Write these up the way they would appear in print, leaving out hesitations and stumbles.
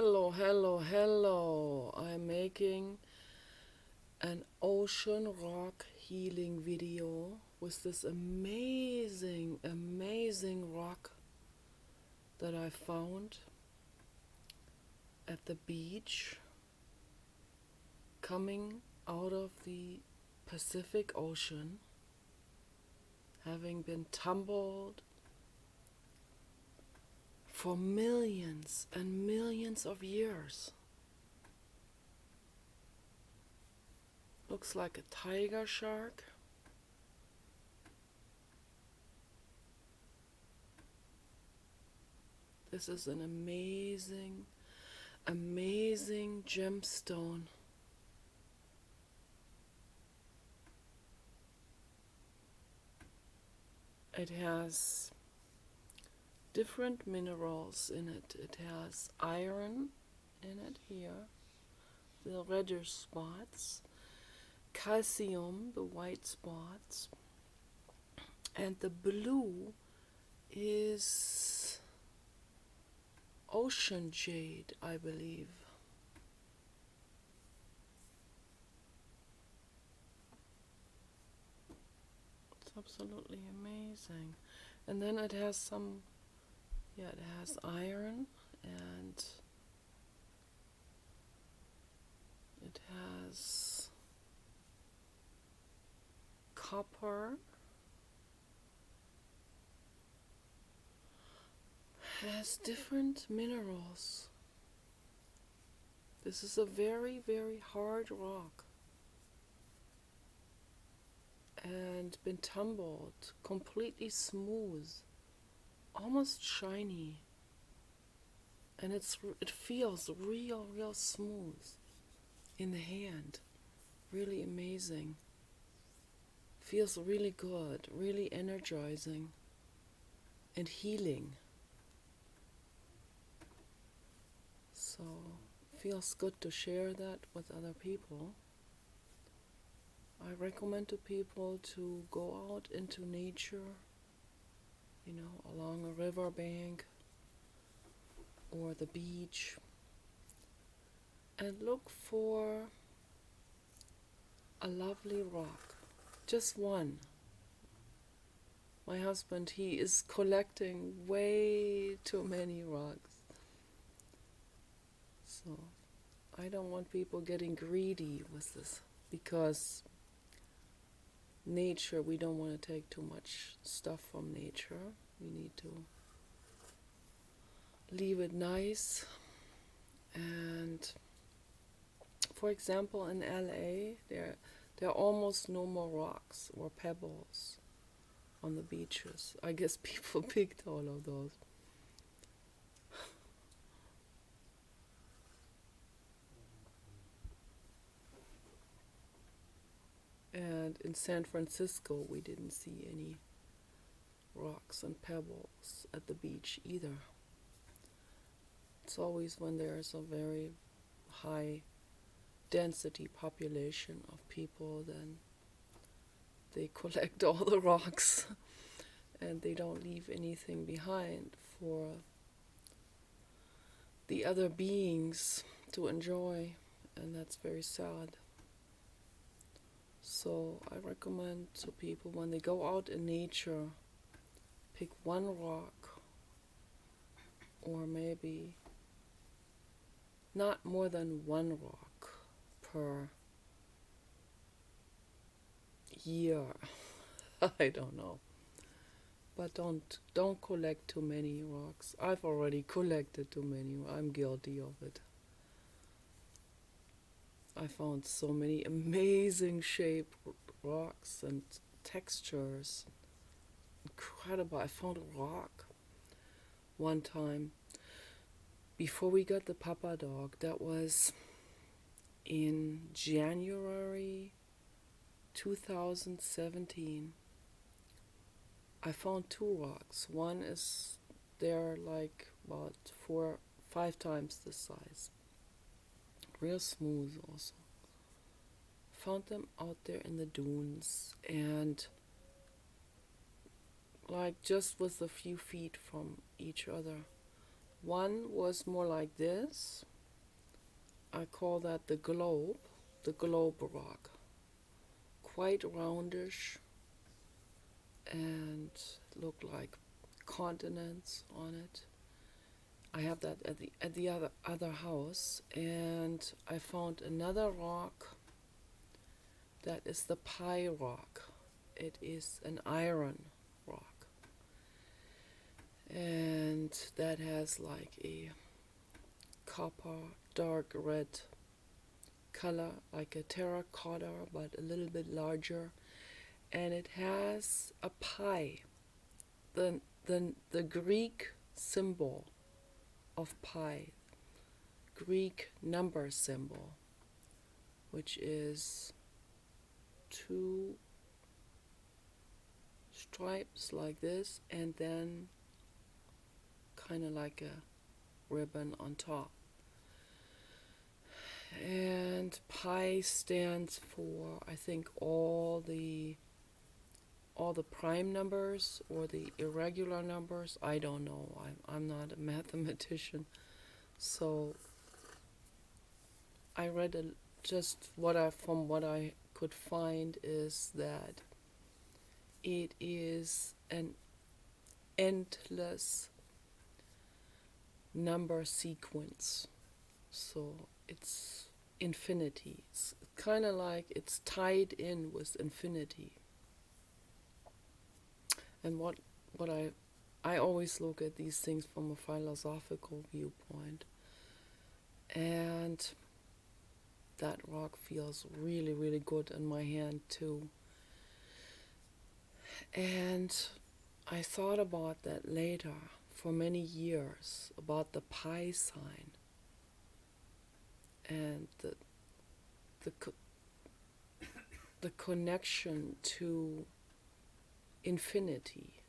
Hello, hello, hello. I'm making an ocean rock healing video with this amazing, amazing rock that I found at the beach coming out of the Pacific Ocean, having been tumbled for millions and millions of years. Looks like a tiger shark. This is an amazing, amazing gemstone. It has different minerals in it. It has iron in it here, the reddish spots, calcium, the white spots, and the blue is ocean jade, I believe. It's absolutely amazing. And then it has some, it has iron, and it has copper, has different minerals. This is a very, very hard rock and been tumbled, completely smooth, almost shiny, and it feels real smooth in the hand. Really amazing. Feels really good, really energizing and healing. So feels good to share that with other people. I recommend to people to go out into nature, along a riverbank or the beach, and look for a lovely rock. Just one. My husband, he is collecting way too many rocks. So I don't want people getting greedy with this, because nature, we don't want to take too much stuff from nature. We need to leave it nice. And for example, in LA, there are almost no more rocks or pebbles on the beaches. I guess people picked all of those. And in San Francisco, we didn't see any rocks and pebbles at the beach either. It's always when there's a very high density population of people, then they collect all the rocks and they don't leave anything behind for the other beings to enjoy, and that's very sad. So I recommend to people, when they go out in nature, pick one rock, or maybe not more than one rock per year. I don't know. But don't collect too many rocks. I've already collected too many. I'm guilty of it. I found so many amazing shaped rocks and textures. Incredible. I found a rock one time before we got the Papa dog. That was in January 2017. I found two rocks. One is there like about 4-5 times the size. Real smooth also. Found them out there in the dunes, and like just with a few feet from each other. One was more like this, I call that the globe rock. Quite roundish and look like continents on it. I have that at the other house, and I found another rock that is the pie rock. It is an iron rock, and that has like a copper dark red color, like a terracotta, but a little bit larger, and it has a pi, the Greek symbol of pi, Greek number symbol, which is two stripes like this, and then kind of like a ribbon on top. And pi stands for, I think, all the prime numbers or the irregular numbers. I don't know. I'm not a mathematician, so I read just from what I could find is that it is an endless number sequence. So it's infinity. It's kind of like it's tied in with infinity. And what I always look at these things from a philosophical viewpoint, and that rock feels really, really good in my hand too. And I thought about that later for many years, about the pi sign and the connection to infinity,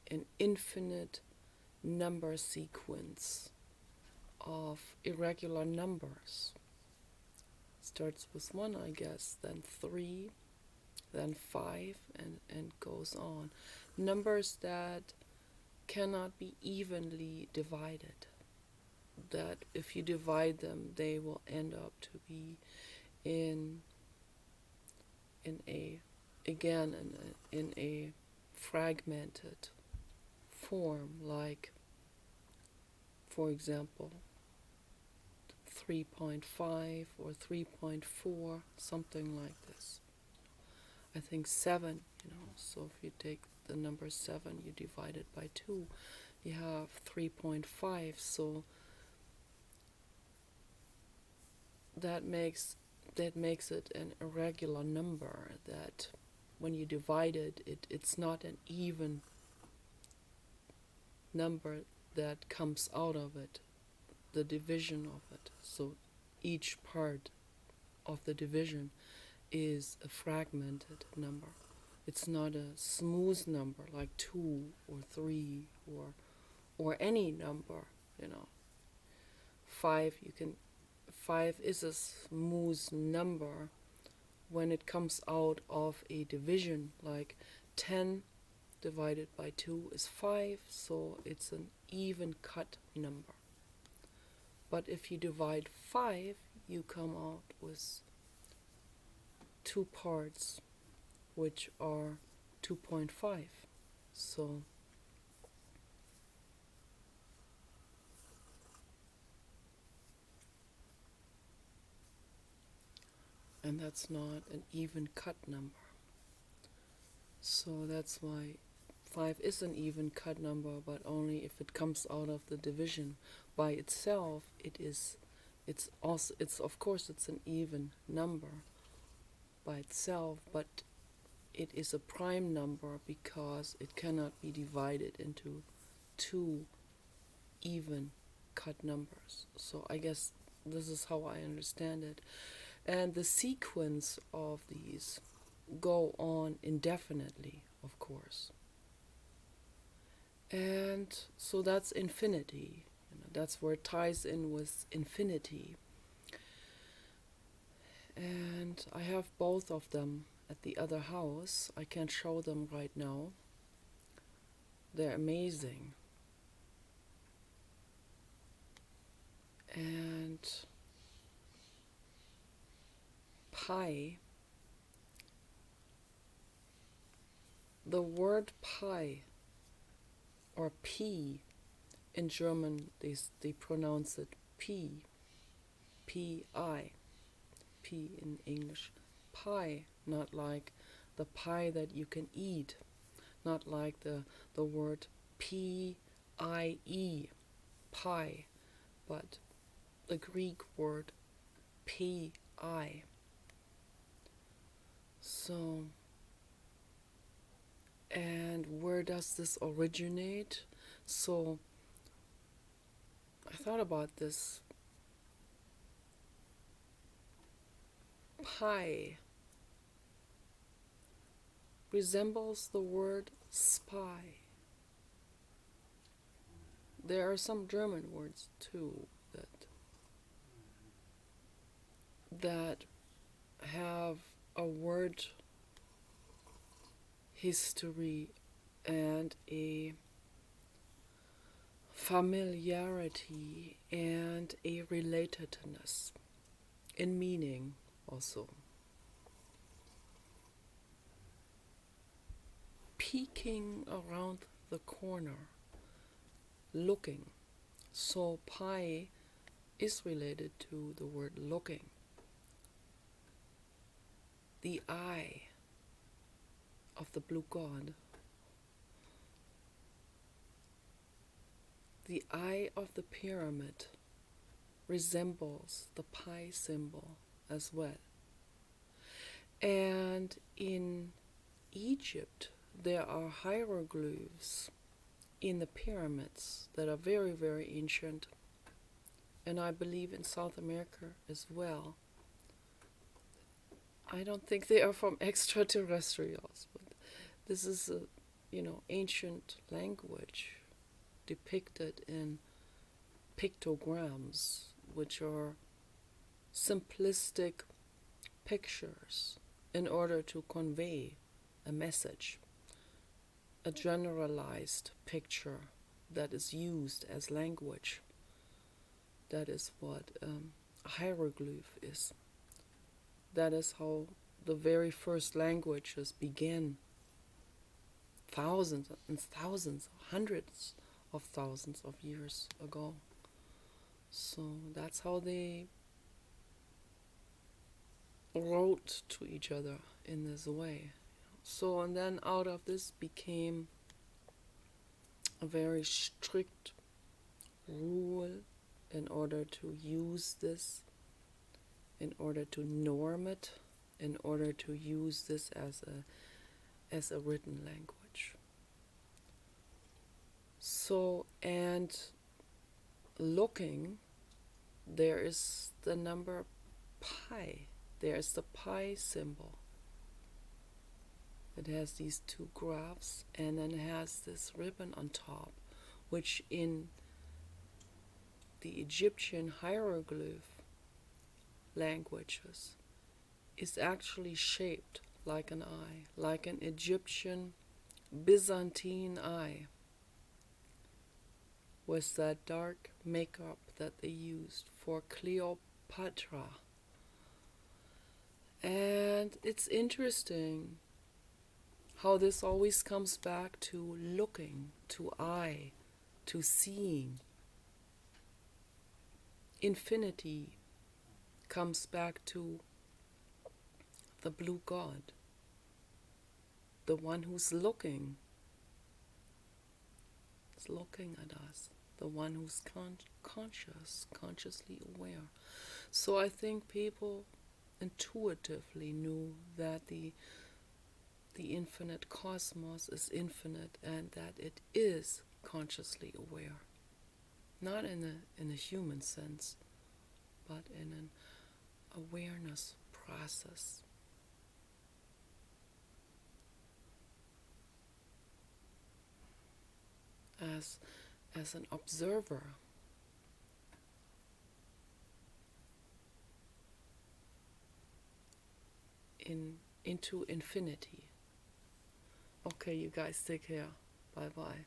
an infinite number sequence of irregular numbers. Starts with 1, I guess, then 3, then 5, and goes on. Numbers that cannot be evenly divided. That if you divide them, they will end up to be in a fragmented form, like, for example, 3.5 or 3.4, something like this. I think 7, so if you take the number 7, you divide it by 2, you have 3.5, so that makes it an irregular number, that when you divide it, it's not an even number that comes out of it, the division of it. So each part of the division is a fragmented number. It's not a smooth number like 2 or 3 or any number, 5 is a smooth number when it comes out of a division, like 10 divided by 2 is 5, so it's an even cut number. But if you divide 5, you come out with 2 parts, which are 2.5. So and that's not an even cut number. So that's why 5 is an even cut number, but only if it comes out of the division. By itself, it's of course it's an even number by itself, but it is a prime number because it cannot be divided into 2 even cut numbers. So I guess this is how I understand it. And the sequence of these go on indefinitely, of course. And so that's infinity. That's where it ties in with infinity. And I have both of them at the other house. I can't show them right now. They're amazing. And pi, the word pi or p in German, they pronounce it p, p-i, p in English. Pie, not like the pie that you can eat, not like the word p-i-e, pie, but the Greek word p-i. So, and where does this originate? So, I thought about this. Pie resembles the word spy. There are some German words too that have a word history and a familiarity and a relatedness in meaning also. Peeking around the corner, looking. So pi is related to the word looking. The eye of the blue god. The eye of the pyramid resembles the pi symbol as well. And in Egypt, there are hieroglyphs in the pyramids that are very, very ancient. And I believe in South America as well. I don't think they are from extraterrestrials, but this is a, ancient language depicted in pictograms, which are simplistic pictures in order to convey a message, a generalized picture that is used as language. That is what a hieroglyph is. That is how the very first languages began, thousands and thousands, hundreds of thousands of years ago. So that's how they wrote to each other in this way. So, and then out of this became a very strict rule in order to use this, in order to norm it, in order to use this as a written language. So, and looking, there is the number pi. There's the pi symbol. It has these two graphs and then it has this ribbon on top, which in the Egyptian hieroglyph languages is actually shaped like an eye, like an Egyptian Byzantine eye, with that dark makeup that they used for Cleopatra. And it's interesting how this always comes back to looking, to eye, to seeing. Infinity comes back to the blue god, the one who's looking. Is looking at us, the one who's consciously aware. So I think people intuitively knew that the infinite cosmos is infinite and that it is consciously aware. Not in a human sense, but in an awareness process. As an observer. Into infinity. Okay, you guys take care. Bye bye.